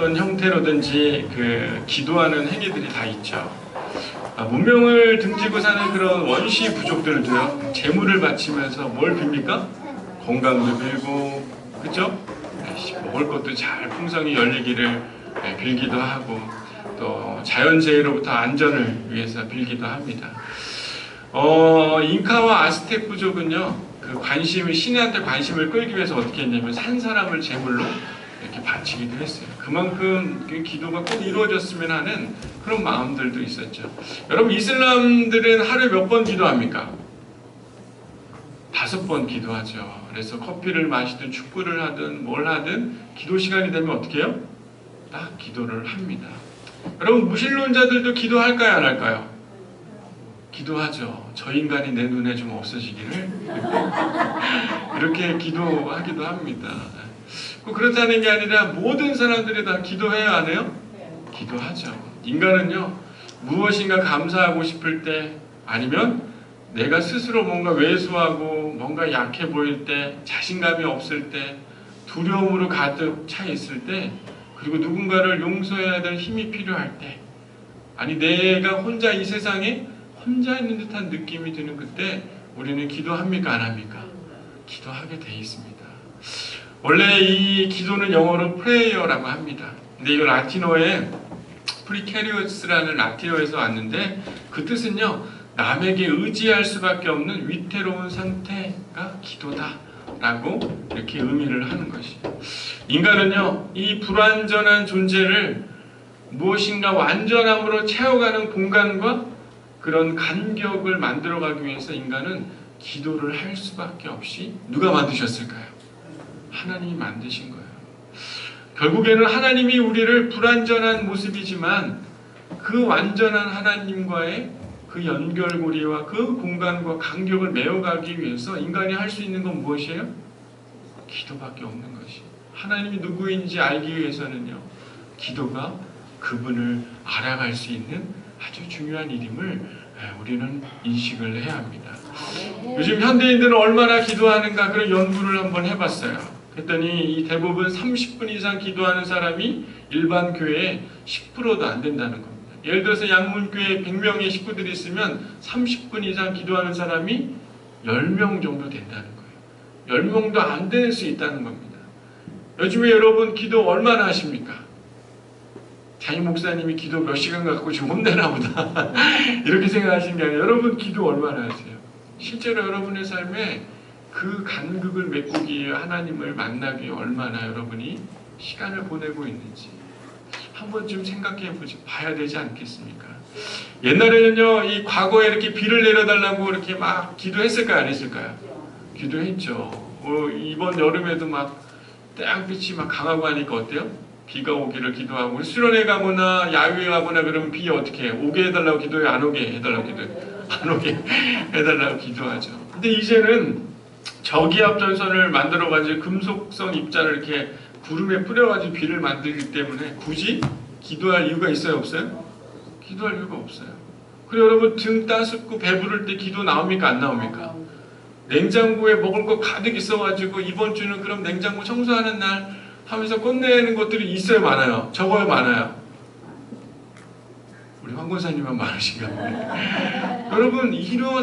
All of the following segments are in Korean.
어떤 형태로든지 기도하는 행위들이 다 있죠. 문명을 등지고 사는 그런 원시 부족들도요, 재물을 바치면서 뭘 빕니까? 건강도 빌고, 그죠? 먹을 것도 잘 풍성히 열리기를 빌기도 하고, 또 자연재해로부터 안전을 위해서 빌기도 합니다. 잉카와 아스텍 부족은요, 신한테 관심을 끌기 위해서 어떻게 했냐면 산 사람을 제물로 이렇게 바치기도 했어요. 그만큼 기도가 꼭 이루어졌으면 하는 그런 마음들도 있었죠. 여러분, 이슬람들은 하루에 몇 번 기도합니까? 5번 기도하죠. 그래서 커피를 마시든 축구를 하든 뭘 하든 기도 시간이 되면 어떻게 해요? 딱 기도를 합니다. 여러분, 무신론자들도 기도할까요, 안 할까요? 기도하죠. 저 인간이 내 눈에 좀 없어지기를 이렇게 기도하기도 합니다. 그렇다는 게 아니라 모든 사람들이 다 기도해야 안 해요? 기도하죠. 인간은요, 무엇인가 감사하고 싶을 때, 아니면 내가 스스로 뭔가 왜소하고 뭔가 약해 보일 때, 자신감이 없을 때, 두려움으로 가득 차 있을 때, 그리고 누군가를 용서해야 될 힘이 필요할 때, 아니 내가 혼자 이 세상에 혼자 있는 듯한 느낌이 드는 그때 우리는 기도합니까, 안 합니까? 기도하게 돼 있습니다. 원래 이 기도는 영어로 프레이어라고 합니다. 근데 이거 라틴어에 프리케리우스라는 라틴어에서 왔는데, 그 뜻은요, 남에게 의지할 수밖에 없는 위태로운 상태가 기도다 라고 이렇게 의미를 하는 것이죠. 인간은요, 이 불완전한 존재를 무엇인가 완전함으로 채워가는 공간과 그런 간격을 만들어가기 위해서 인간은 기도를 할 수밖에 없이, 누가 만드셨을까요? 하나님이 만드신 거예요. 결국에는 하나님이 우리를 불완전한 모습이지만 그 완전한 하나님과의 그 연결고리와 그 공간과 간격을 메워가기 위해서 인간이 할 수 있는 건 무엇이에요? 기도밖에 없는 것이. 하나님이 누구인지 알기 위해서는요, 기도가 그분을 알아갈 수 있는 아주 중요한 일임을 우리는 인식을 해야 합니다. 요즘 현대인들은 얼마나 기도하는가 그런 연구를 한번 해봤어요. 그랬더니 이 대부분 30분 이상 기도하는 사람이 일반 교회에 10%도 안 된다는 겁니다. 예를 들어서 양문교회에 100명의 식구들이 있으면 30분 이상 기도하는 사람이 10명 정도 된다는 거예요. 10명도 안 될 수 있다는 겁니다. 요즘에 여러분 기도 얼마나 하십니까? 자기 목사님이 기도 몇 시간 갖고 지금 혼내나 보다 이렇게 생각하시는 게 아니라, 여러분 기도 얼마나 하세요? 실제로 여러분의 삶에 그 간극을 메꾸기 위해 하나님을 만나기 위해 얼마나 여러분이 시간을 보내고 있는지 한 번쯤 생각해 봐야 되지 않겠습니까? 옛날에는요, 이 과거에 이렇게 비를 내려달라고 이렇게 막 기도했을까요, 안 했을까요? 기도했죠. 이번 여름에도 막 태양빛이 막 강하고 하니까 어때요? 비가 오기를 기도하고, 수련회 가거나 야유회 가거나 그러면 비 어떻게 해? 오게 해달라고 기도해? 안 오게 해달라고 기도해? 안 오게 해달라고 기도하죠. 근데 이제는 저기압전선을 만들어가지고 금속성 입자를 이렇게 구름에 뿌려가지고 비를 만들기 때문에 굳이 기도할 이유가 있어요, 없어요? 기도할 이유가 없어요. 그리고 여러분, 등 따숩고 배부를 때 기도 나옵니까, 안 나옵니까? 냉장고에 먹을 거 가득 있어가지고 이번 주는 그럼 냉장고 청소하는 날 하면서 끝내는 것들이 있어요, 많아요? 적어요, 많아요? 우리 황 권사님만 많으신가 보네. 여러분,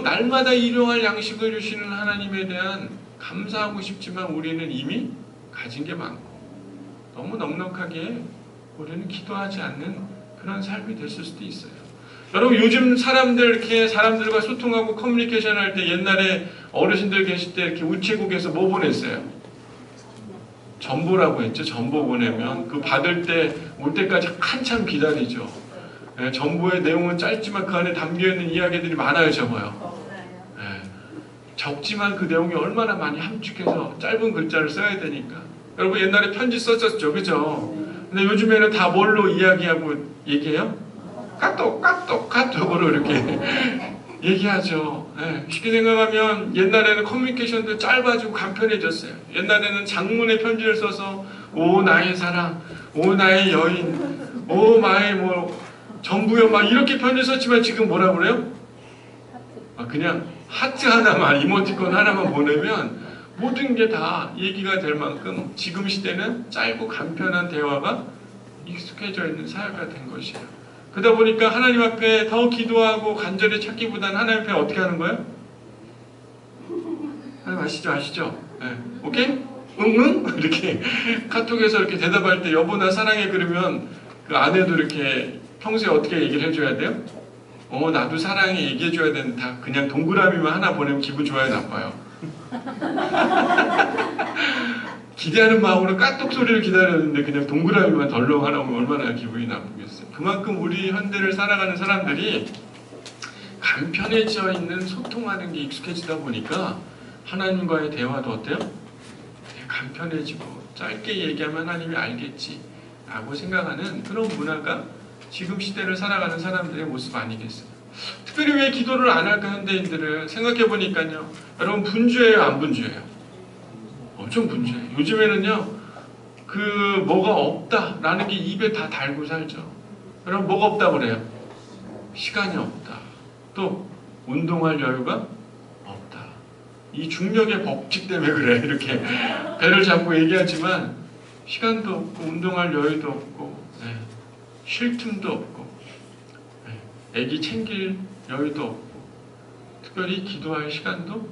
날마다 일용할 양식을 주시는 하나님에 대한 감사하고 싶지만 우리는 이미 가진 게 많고 너무 넉넉하게 우리는 기도하지 않는 그런 삶이 됐을 수도 있어요. 여러분, 요즘 이렇게 사람들과 소통하고 커뮤니케이션 할 때, 옛날에 어르신들 계실 때 이렇게 우체국에서 뭐 보냈어요? 전보라고 했죠. 전보 보내면 그 받을 때 올 때까지 한참 기다리죠. 전보의 내용은 짧지만 그 안에 담겨있는 이야기들이 많아요, 적어요. 적지만 그 내용이 얼마나 많이 함축해서 짧은 글자를 써야 되니까. 여러분, 옛날에 편지 썼었죠, 그죠? 근데 요즘에는 다 뭘로 이야기하고 얘기해요? 카톡으로 이렇게 얘기하죠. 쉽게 생각하면 옛날에는 커뮤니케이션도 짧아지고 간편해졌어요. 옛날에는 장문의 편지를 써서 오 나의 사랑, 오 나의 여인, 오 마의 전부여 막 이렇게 편지 썼지만 지금 뭐라 그래요? 그냥 하트 하나만, 이모티콘 하나만 보내면 모든 게 다 얘기가 될 만큼 지금 시대는 짧고 간편한 대화가 익숙해져 있는 사회가 된 것이에요. 그러다 보니까 하나님 앞에 더 기도하고 간절히 찾기보다는 하나님 앞에 어떻게 하는 거예요? 하나님 아시죠? 네. 오케이? 응? 이렇게 카톡에서 이렇게 대답할 때 여보 나 사랑해 그러면 그 아내도 이렇게 평소에 어떻게 얘기를 해줘야 돼요? 나도 사랑해 얘기해줘야 되는데 다 그냥 동그라미만 하나 보내면 기분 좋아요, 나빠요? 기대하는 마음으로 까똑 소리를 기다렸는데 그냥 동그라미만 덜렁 하나 오면 얼마나 기분이 나쁘겠어요. 그만큼 우리 현대를 살아가는 사람들이 간편해져 있는 소통하는 게 익숙해지다 보니까 하나님과의 대화도 어때요? 간편해지고 짧게 얘기하면 하나님이 알겠지 라고 생각하는 그런 문화가 지금 시대를 살아가는 사람들의 모습 아니겠어요? 특별히 왜 기도를 안 할까 현대인들은 생각해 보니까요. 여러분 분주해요, 안 분주해요? 엄청 분주해요. 요즘에는요, 뭐가 없다라는 게 입에 다 달고 살죠. 여러분 뭐가 없다 그래요? 시간이 없다. 또 운동할 여유가 없다. 이 중력의 법칙 때문에 그래. 이렇게 배를 잡고 얘기하지만 시간도 없고 운동할 여유도 없고 쉴 틈도 없고 애기 챙길 여유도 없고 특별히 기도할 시간도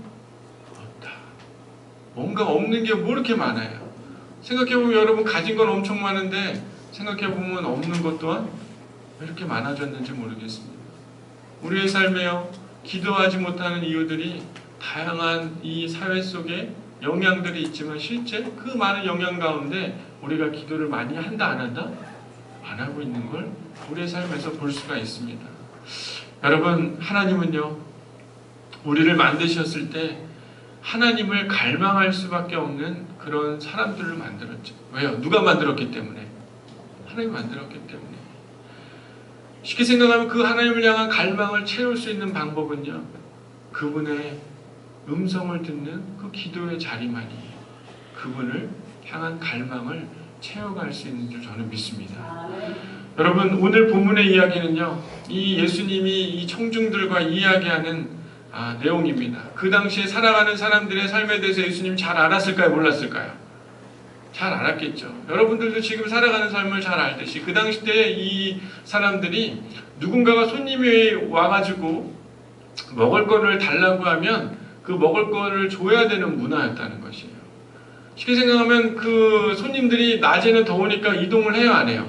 없다. 뭔가 없는 게 뭐 이렇게 많아요. 생각해보면 여러분 가진 건 엄청 많은데 생각해보면 없는 것 또한 왜 이렇게 많아졌는지 모르겠습니다. 우리의 삶에요 기도하지 못하는 이유들이 다양한 이 사회 속에 영향들이 있지만 실제 그 많은 영향 가운데 우리가 기도를 많이 한다 안 한다? 안 하고 있는 걸 우리의 삶에서 볼 수가 있습니다. 여러분 하나님은요 우리를 만드셨을 때 하나님을 갈망할 수밖에 없는 그런 사람들을 만들었죠. 왜요? 누가 만들었기 때문에? 하나님이 만들었기 때문에. 쉽게 생각하면 그 하나님을 향한 갈망을 채울 수 있는 방법은요 그분의 음성을 듣는 그 기도의 자리만이에요. 그분을 향한 갈망을 채워갈 수 있는 줄 저는 믿습니다. 여러분 오늘 본문의 이야기는요 이 예수님이 이 청중들과 이야기하는 내용입니다. 그 당시에 살아가는 사람들의 삶에 대해서 예수님 잘 알았을까요? 몰랐을까요? 잘 알았겠죠. 여러분들도 지금 살아가는 삶을 잘 알듯이 그 당시 때 이 사람들이 누군가가 손님이 와가지고 먹을 거를 달라고 하면 그 먹을 거를 줘야 되는 문화였다는 것이에요. 쉽게 생각하면 그 손님들이 낮에는 더우니까 이동을 해요, 안 해요?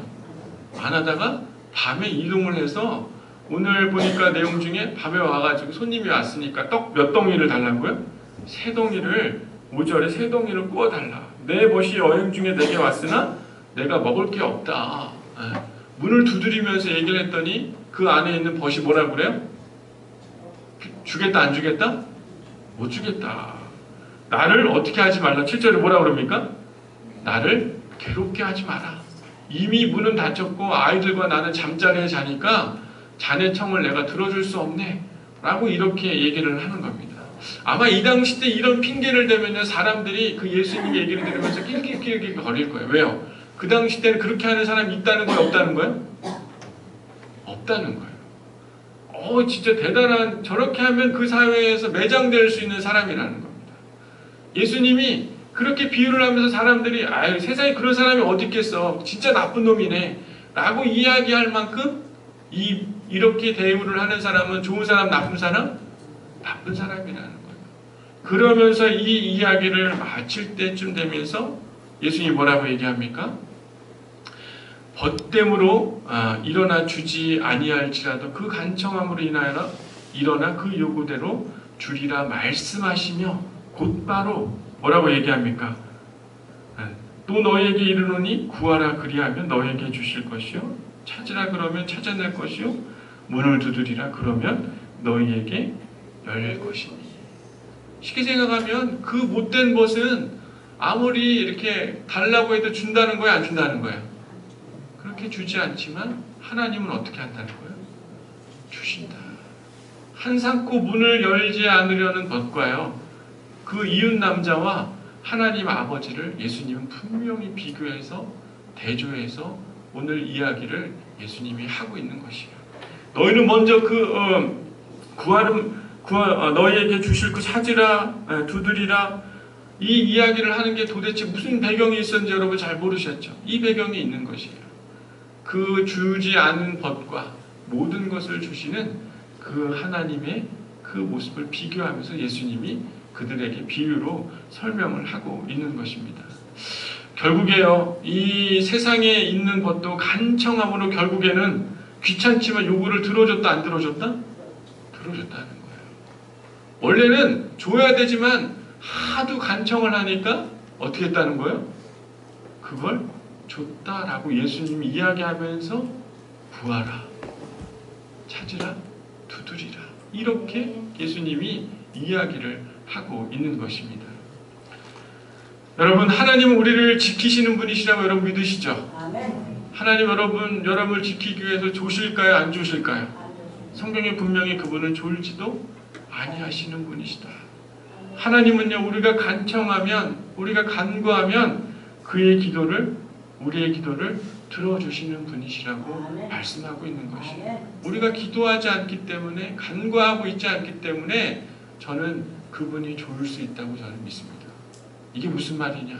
안 하다가 밤에 이동을 해서 오늘 보니까 내용 중에 밤에 와가지고 손님이 왔으니까 떡 몇 덩이를 달라고요? 3덩이를 5절에 3덩이를 구워달라. 내 벗이 여행 중에 내게 왔으나 내가 먹을 게 없다. 문을 두드리면서 얘기를 했더니 그 안에 있는 벗이 뭐라고 그래요? 주겠다 안 주겠다? 못 주겠다. 나를 어떻게 하지 말라. 7절에 뭐라고 그럽니까? 나를 괴롭게 하지 마라. 이미 문은 닫혔고 아이들과 나는 잠자리에 자니까 자네 청을 내가 들어줄 수 없네 라고 이렇게 얘기를 하는 겁니다. 아마 이 당시 때 이런 핑계를 대면요 사람들이 그 예수님 얘기를 들으면서 낄낄낄낄 거릴 거예요. 왜요? 그 당시 때는 그렇게 하는 사람이 있다는 거예요? 없다는 거예요? 없다는 거예요. 진짜 대단한, 저렇게 하면 그 사회에서 매장될 수 있는 사람이라는 겁니다. 예수님이 그렇게 비유를 하면서 사람들이 아유 세상에 그런 사람이 어디 있겠어, 진짜 나쁜 놈이네 라고 이야기할 만큼 이렇게 대우를 하는 사람은 좋은 사람, 나쁜 사람? 나쁜 사람이라는 거예요. 그러면서 이 이야기를 마칠 때쯤 되면서 예수님이 뭐라고 얘기합니까? 벗됨으로 일어나 주지 아니할지라도 그 간청함으로 인하여 일어나 그 요구대로 주리라 말씀하시며 곧바로 뭐라고 얘기합니까? 또 너에게 이르노니 구하라 그리하면 너에게 주실 것이요 찾으라 그러면 찾아낼 것이요 문을 두드리라 그러면 너희에게 열릴 것이니. 쉽게 생각하면 그 못된 벗은 아무리 이렇게 달라고 해도 준다는 거예요, 안 준다는 거예요? 그렇게 주지 않지만 하나님은 어떻게 한다는 거예요? 주신다. 한상코 문을 열지 않으려는 벗과요 그 이웃 남자와 하나님 아버지를 예수님은 분명히 비교해서 대조해서 오늘 이야기를 예수님이 하고 있는 것이에요. 너희는 먼저 너희에게 주실 그 찾으라, 두드리라, 이 이야기를 하는 게 도대체 무슨 배경이 있었는지 여러분 잘 모르셨죠? 이 배경이 있는 것이에요. 그 주지 않은 벗과 모든 것을 주시는 그 하나님의 그 모습을 비교하면서 예수님이 그들에게 비유로 설명을 하고 있는 것입니다. 결국에요, 이 세상에 있는 것도 간청함으로 결국에는 귀찮지만 요구를 들어줬다 안 들어줬다? 들어줬다는 거예요. 원래는 줘야 되지만 하도 간청을 하니까 어떻게 했다는 거예요? 그걸 줬다라고 예수님이 이야기하면서 구하라, 찾으라, 두드리라, 이렇게 예수님이 이야기를 하고 있는 것입니다. 여러분, 하나님은 우리를 지키시는 분이시라고 여러분 믿으시죠? 하나님 여러분을 지키기 위해서 조실까요? 안 조실까요? 성경에 분명히 그분은 졸지도 아니하시는 분이시다. 하나님은요, 우리가 간청하면, 우리가 간구하면 우리의 기도를 들어주시는 분이시라고 말씀하고 있는 것이에요. 우리가 기도하지 않기 때문에, 간구하고 있지 않기 때문에 저는 그분이 좋을 수 있다고 저는 믿습니다. 이게 무슨 말이냐?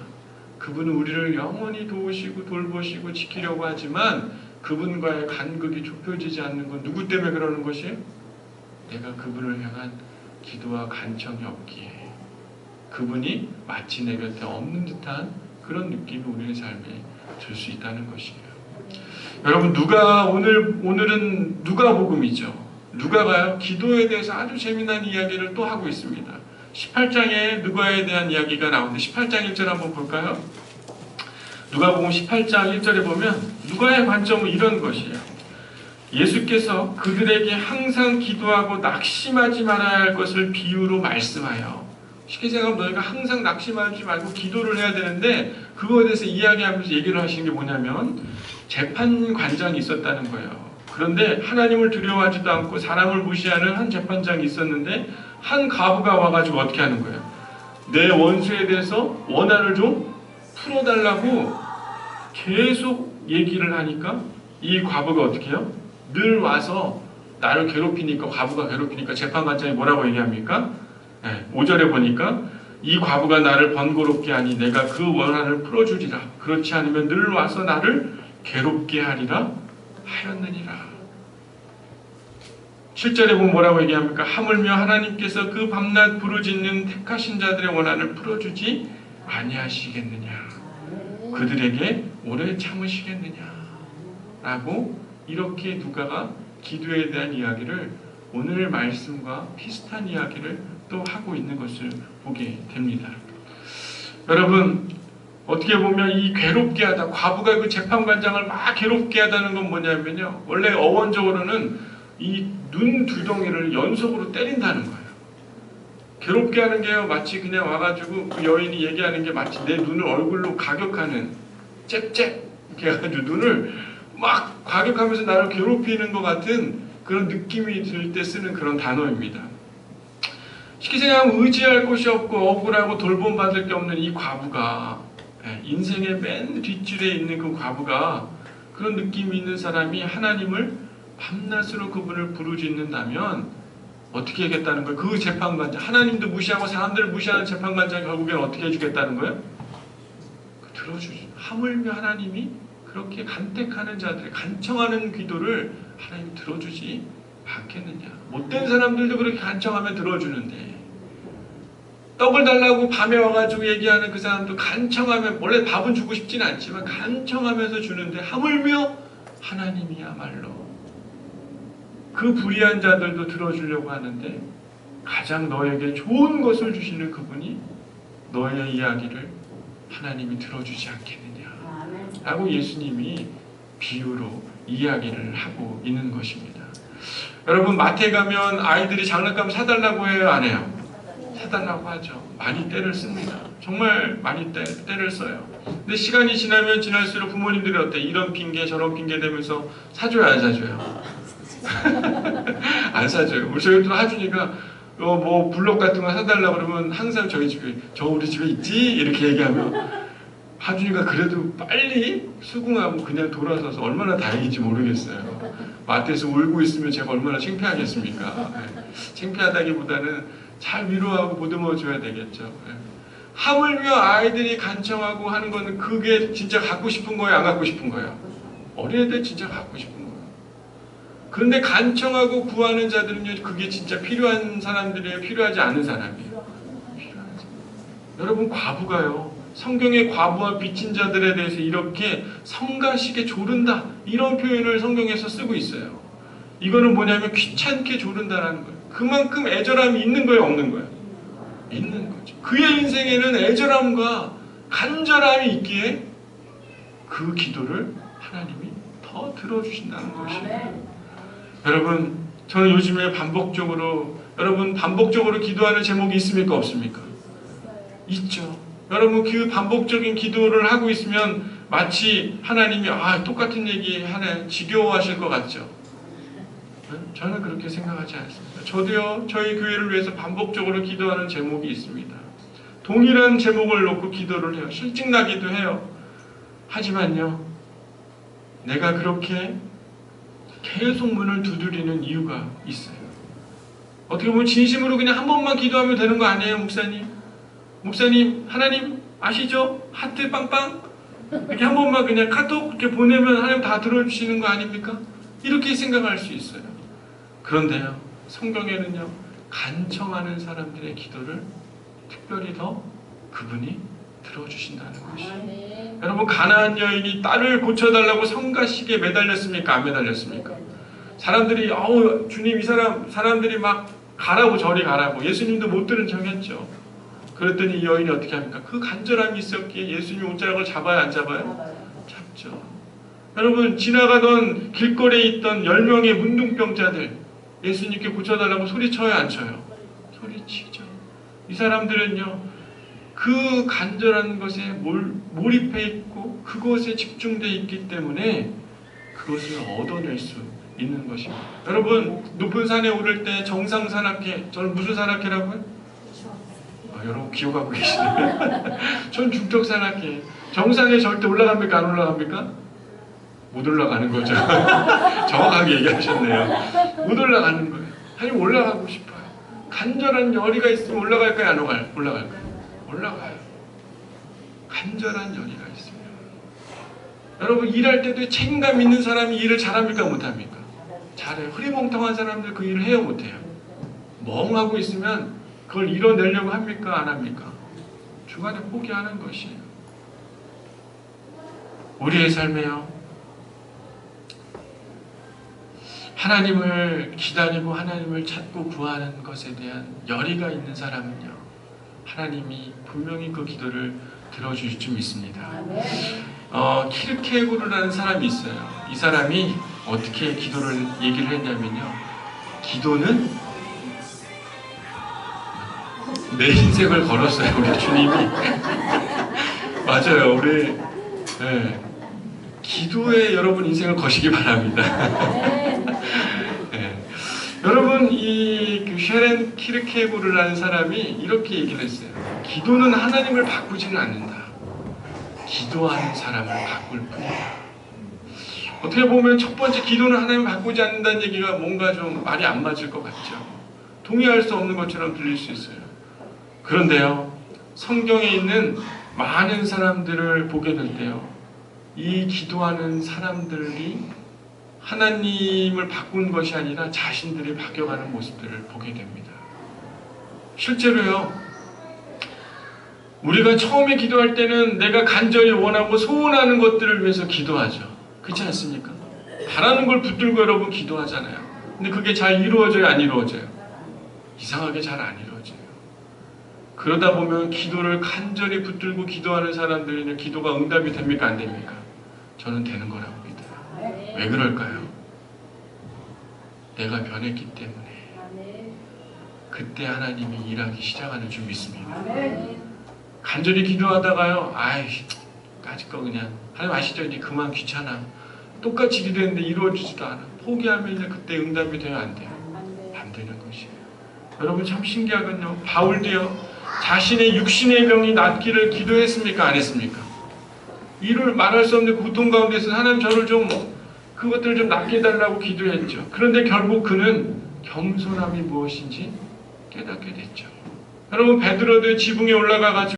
그분은 우리를 영원히 도우시고 돌보시고 지키려고 하지만 그분과의 간극이 좁혀지지 않는 건 누구 때문에 그러는 것이에요? 내가 그분을 향한 기도와 간청이 없기에, 그분이 마치 내 곁에 없는 듯한 그런 느낌이 우리의 삶에 들 수 있다는 것이에요. 여러분, 오늘은 누가복음이죠. 누가가요, 기도에 대해서 아주 재미난 이야기를 또 하고 있습니다. 18장에 누가에 대한 이야기가 나오는데 18장 1절 한번 볼까요? 누가복음 18장 1절에 보면 누가의 관점은 이런 것이에요. 예수께서 그들에게 항상 기도하고 낙심하지 말아야 할 것을 비유로 말씀하여, 쉽게 생각하면 너희가 항상 낙심하지 말고 기도를 해야 되는데, 그거에 대해서 이야기하면서 얘기를 하시는 게 뭐냐면 재판관장이 있었다는 거예요. 그런데 하나님을 두려워하지도 않고 사람을 무시하는 한 재판장이 있었는데, 한 과부가 와가지고 어떻게 하는 거예요? 내 원수에 대해서 원한을 좀 풀어달라고 계속 얘기를 하니까 이 과부가 어떻게 해요? 늘 와서 나를 괴롭히니까, 과부가 괴롭히니까 재판관장이 뭐라고 얘기합니까? 5절에 보니까 이 과부가 나를 번거롭게 하니 내가 그 원한을 풀어주리라. 그렇지 않으면 늘 와서 나를 괴롭게 하리라 하였느니라. 7절에 보면 뭐라고 얘기합니까? 하물며 하나님께서 그 밤낮 부르짖는 택하신 자들의 원한을 풀어주지 아니하시겠느냐, 그들에게 오래 참으시겠느냐 라고, 이렇게 누가가 기도에 대한 이야기를, 오늘 말씀과 비슷한 이야기를 또 하고 있는 것을 보게 됩니다. 여러분, 어떻게 보면 이 괴롭게 하다, 과부가 그 재판관장을 막 괴롭게 하다는 건 뭐냐면요, 원래 어원적으로는 이 눈 두 덩이를 연속으로 때린다는 거예요. 괴롭게 하는 게요, 마치 그냥 와가지고 그 여인이 얘기하는 게 마치 내 눈을 얼굴로 가격하는, 잽잽 이렇게 해가지고 눈을 막 과격하면서 나를 괴롭히는 것 같은 그런 느낌이 들 때 쓰는 그런 단어입니다. 쉽게 생각하면 의지할 곳이 없고 억울하고 돌봄받을 게 없는 이 과부가, 인생의 맨 뒷줄에 있는 그 과부가, 그런 느낌이 있는 사람이 하나님을 밤낮으로 그분을 부르짖는다면 어떻게 하겠다는 거예요? 그 재판관장, 하나님도 무시하고 사람들을 무시하는 재판관장이 결국엔 어떻게 해주겠다는 거예요? 들어주지. 하물며 하나님이 그렇게 간택하는 자들의 간청하는 기도를 하나님이 들어주지 않겠느냐. 못된 사람들도 그렇게 간청하면 들어주는데, 떡을 달라고 밤에 와가지고 얘기하는 그 사람도 간청하면, 원래 밥은 주고 싶진 않지만 간청하면서 주는데, 하물며 하나님이야말로 그 불의한 자들도 들어주려고 하는데, 가장 너에게 좋은 것을 주시는 그분이 너의 이야기를 하나님이 들어주지 않겠느냐 라고 예수님이 비유로 이야기를 하고 있는 것입니다. 여러분, 마트에 가면 아이들이 장난감 사달라고 해요, 안 해요? 사달라고 하죠. 많이 떼를 씁니다. 정말 많이 떼를 써요. 근데 시간이 지나면 지날수록 부모님들이 어때? 이런 핑계 저런 핑계 대면서 사줘요, 안 사줘요? 안 사줘요. 저희 또 하준이가 뭐 블록 같은 거 사달라고 그러면 항상 저희 집에, 저 우리 집에 있지? 이렇게 얘기하면 하준이가 그래도 빨리 수긍하고 그냥 돌아서서 얼마나 다행인지 모르겠어요. 마트에서 울고 있으면 제가 얼마나 창피하겠습니까? 창피하다기보다는 잘 위로하고 보듬어 줘야 되겠죠. 하물며 아이들이 간청하고 하는 거는 그게 진짜 갖고 싶은 거예요, 안 갖고 싶은 거예요? 어린 애들 진짜 갖고 싶은 거예요. 그런데 간청하고 구하는 자들은요, 그게 진짜 필요한 사람들이에요? 필요하지 않은 사람이에요? 필요한 사람. 여러분, 과부가요, 성경의 과부와 빚진 자들에 대해서 이렇게 성가시게 조른다, 이런 표현을 성경에서 쓰고 있어요. 이거는 뭐냐면 귀찮게 조른다라는 거예요. 그만큼 애절함이 있는 거예요, 없는 거예요? 있는 거죠. 그의 인생에는 애절함과 간절함이 있기에 그 기도를 하나님이 더 들어주신다는 것이에요. 여러분, 저는 요즘에 여러분 반복적으로 기도하는 제목이 있습니까, 없습니까? 있죠. 여러분, 그 반복적인 기도를 하고 있으면 마치 하나님이 똑같은 얘기 하네, 지겨워하실 것 같죠? 저는 그렇게 생각하지 않습니다. 저도요, 저희 교회를 위해서 반복적으로 기도하는 제목이 있습니다. 동일한 제목을 놓고 기도를 해요. 실증나기도 해요. 하지만요, 내가 그렇게 계속 문을 두드리는 이유가 있어요. 어떻게 보면 진심으로 그냥 한 번만 기도하면 되는 거 아니에요, 목사님? 목사님, 하나님 아시죠? 하트 빵빵 이렇게 한 번만 그냥 카톡 이렇게 보내면 하나님 다 들어주시는 거 아닙니까? 이렇게 생각할 수 있어요. 그런데요, 성경에는요, 간청하는 사람들의 기도를 특별히 더 그분이 들어주신다는 것이에요. 여러분, 가나안 여인이 딸을 고쳐달라고 성가시게 매달렸습니까? 안 매달렸습니까? 사람들이 주님, 이 사람들이 막 가라고, 저리 가라고, 예수님도 못 들은 척했죠. 그랬더니 이 여인이 어떻게 합니까? 그 간절함이 있었기에 예수님이 옷자락을 잡아요, 안 잡아요? 잡죠. 여러분, 지나가던 길거리에 있던 10명의 문둥병자들 예수님께 고쳐달라고 소리쳐요, 안 쳐요? 소리치죠. 이 사람들은요, 그 간절한 것에 몰입해 있고 그것에 집중되어 있기 때문에 그것을 얻어낼 수 있는 것입니다. 여러분, 높은 산에 오를 때 정상 산악회, 저는 무슨 산악회라고요? 여러분 기억하고 계시네요. 전 중턱 산악회. 정상에 절대 올라갑니까, 안 올라갑니까? 못 올라가는 거죠. 정확하게 얘기하셨네요. 못 올라가는 거예요. 아니, 올라가고 싶어요. 간절한 열의가 있으면 올라갈까요, 안 올라갈까요? 올라가요. 간절한 열의가 있습니다. 여러분, 일할 때도 책임감 있는 사람이 일을 잘합니까, 못합니까? 잘해요. 흐리멍텅한 사람들 그 일을 해요, 못해요? 멍하고 있으면 그걸 이뤄내려고 합니까, 안 합니까? 중간에 포기하는 것이에요. 우리의 삶에요, 하나님을 기다리고 하나님을 찾고 구하는 것에 대한 열의가 있는 사람은요, 하나님이 분명히 그 기도를 들어주실 줄 믿습니다. 키르케고르라는 사람이 있어요. 이 사람이 어떻게 기도를 얘기를 했냐면요, 기도는 내 인생을 걸었어요, 우리 주님이. 맞아요, 우리 기도에 여러분 인생을 거시기 바랍니다. 여러분, 그 쉐렌 키르케고르라는 사람이 이렇게 얘기를 했어요. 기도는 하나님을 바꾸지는 않는다. 기도하는 사람을 바꿀 뿐이다. 어떻게 보면 첫 번째, 기도는 하나님을 바꾸지 않는다는 얘기가 뭔가 좀 말이 안 맞을 것 같죠. 동의할 수 없는 것처럼 들릴 수 있어요. 그런데요, 성경에 있는 많은 사람들을 보게 될 때요, 이 기도하는 사람들이 하나님을 바꾼 것이 아니라 자신들이 바뀌어가는 모습들을 보게 됩니다. 실제로요, 우리가 처음에 기도할 때는 내가 간절히 원하고 소원하는 것들을 위해서 기도하죠. 그렇지 않습니까? 바라는 걸 붙들고 여러분 기도하잖아요. 근데 그게 잘 이루어져요, 안 이루어져요? 이상하게 잘 안 이루어져요. 그러다 보면 기도를 간절히 붙들고 기도하는 사람들은 기도가 응답이 됩니까, 안 됩니까? 저는 되는 거라고 믿어요. 왜 그럴까요? 내가 변했기 때문에 그때 하나님이 일하기 시작하는 줄 믿습니다. 간절히 기도하다가요, 까짓 거 그냥, 하나님 아시죠? 이제 그만, 귀찮아. 똑같이 기도했는데 이루어지지도 않아. 포기하면 이제 그때 응답이 돼요, 안 돼요? 안 되는 것이에요. 여러분, 참 신기하군요. 바울도요, 자신의 육신의 병이 낫기를 기도했습니까, 안 했습니까? 이를 말할 수 없는 고통 가운데서 하나님 저를 좀, 그것들을 좀 낫게 해달라고 기도했죠. 그런데 결국 그는 겸손함이 무엇인지 깨닫게 됐죠. 여러분, 베드로도 지붕에 올라가가지고